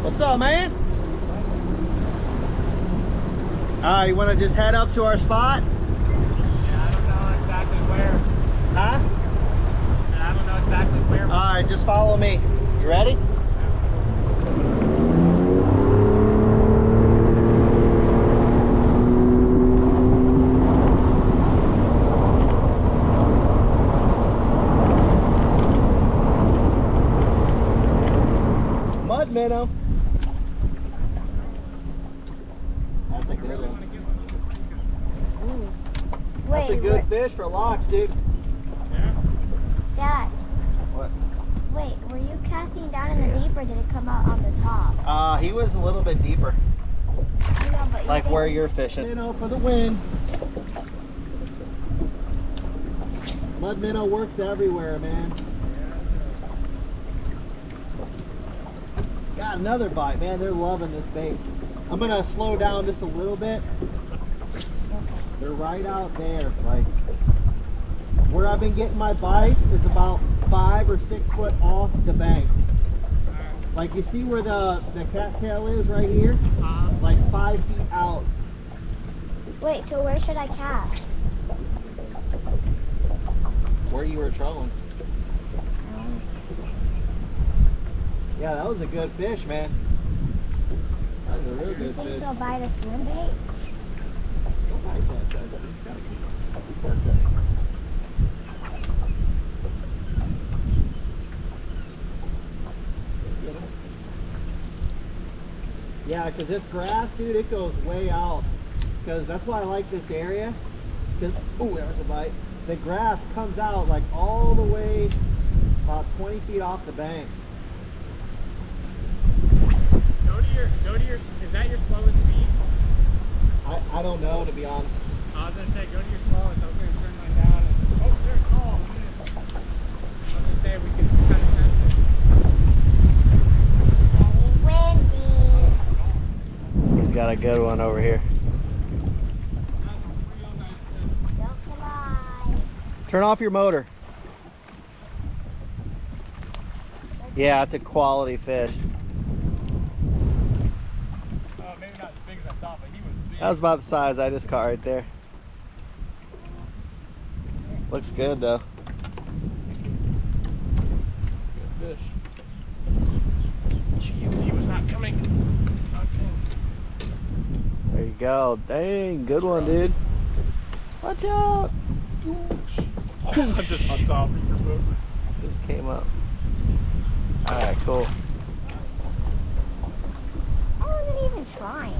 What's up, man? You want to just head up to our spot? Yeah, I don't know exactly where. Huh? I don't know exactly where. Alright, just follow me. You ready? Mud minnow. That's a good one. That's a good fish for locks, dude. Yeah. Dad, What? wait, were you casting down in the deep or did it come out on the top? He was a little bit deeper. I know, but Like where you're fishing. Minnow for the win. Mud minnow works everywhere, man. Got another bite, man. They're loving this bait. I'm gonna slow down just a little bit. They're right out there. Like where I've been getting my bites is about 5 or 6 foot off the bank. Like you see where the cattail is right here? Like 5 feet out. Wait, so where should I cast? Where you were trolling. Yeah, that was a good fish, man. That was a real You good think fish. they'll bite a swim bait? Don't bite that, Dad. You gotta keep working. Get 'em. Yeah, because this grass, dude, it goes way out. Because that's why I like this area. Oh, there's a bite. The grass comes out like all the way about 20 feet off the bank. Go to your, is that your slowest speed? I don't know, to be honest. I was gonna say, go to your slowest. I was gonna turn mine down and, oh, there's call. I was gonna say, we can kind of test it. Windy. He's got a good one over here. That's a real nice fish. Don't fly. Turn off your motor. Yeah, it's a quality fish. Maybe not as big as I thought, but he was big. That was about the size I just caught right there. Looks good though. Good fish. Jeez, he was not coming. Okay. There you go. Dang, good one, dude. Watch out. I'm just on top of your boat. Just came up. Alright, cool. I wasn't even trying.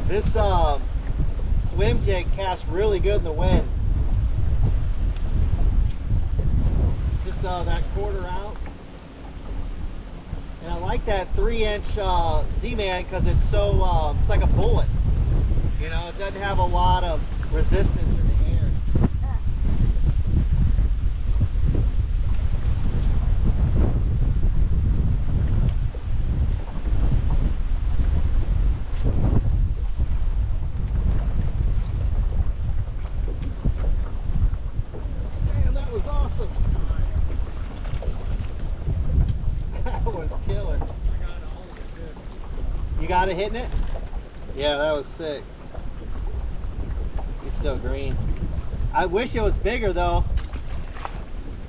This swim jig casts really good in the wind. Just that 1/4 ounce. And I like that 3-inch Z-Man because it's so, it's like a bullet. You know, it doesn't have a lot of resistance in the air. Man, that was awesome. That was killer. You got it hitting it? Yeah, that was sick. He's still green. I wish it was bigger though,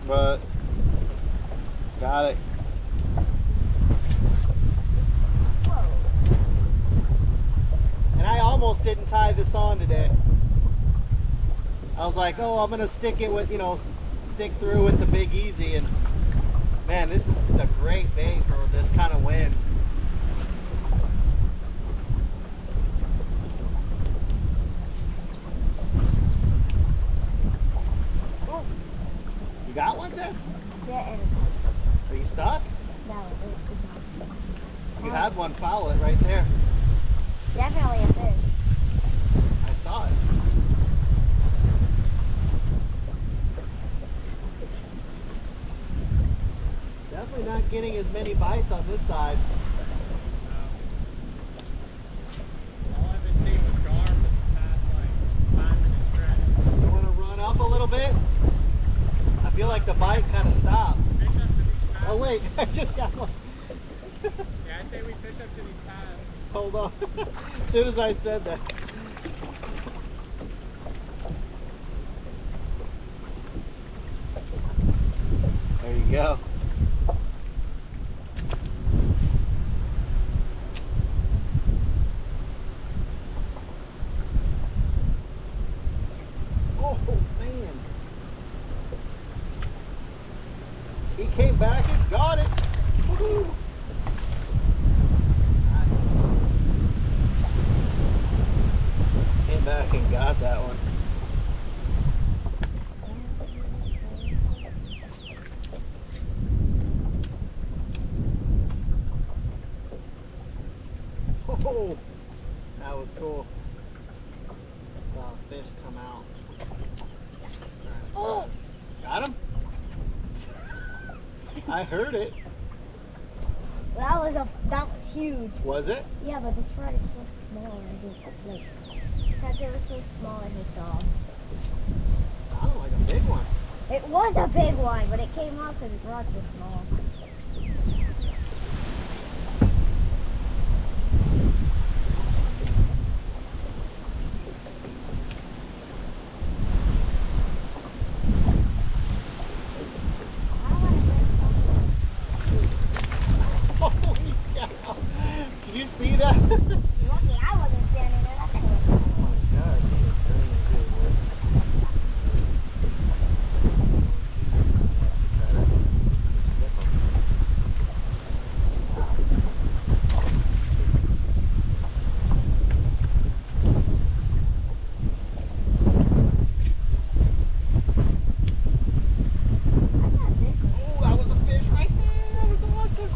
but got it. And I almost didn't tie this on today. I was like, oh, I'm gonna stick it with, you know, stick through with the Big Easy, and man, this is a great bait for this kind of wind. You got one, sis? Yeah, it is. Are you stuck? No, it's on. You had one, follow it right there. Definitely a fish. I saw it. Definitely not getting as many bites on this side. All I've been seeing was garb for the past like 5-minute stretch. You want to run up a little bit? I feel like the bite kind of stopped. Fish has to be smaller. wait. I just got one. Yeah, I say we fish up to these times. Hold on. As soon as I said that. There you go. Oh, man. He came back and got it. Woo-hoo. Came back and got that one. Oh, that was cool. Saw a fish come out. Oh, got him? I heard it. That was huge. Was it? Yeah, but this rod is so small. I think like because it was so small and it's off. Sounded like a big one. It was a big one, but it came off because his rod's so small. Holy cow. Did you see that? Lucky I wasn't standing there. That thing was Oh my gosh, he is turning good, boy. Oh, that was a fish right there. That was awesome.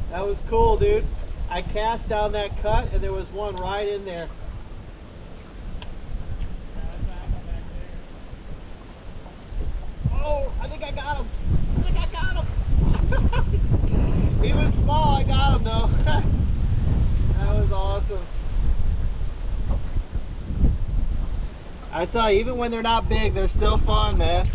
That was cool, dude. I cast down that cut and there was one right in there. Oh, I think I got him. I think I got him. He was small, I got him though. That was awesome. I tell you, even when they're not big, they're still fun, man.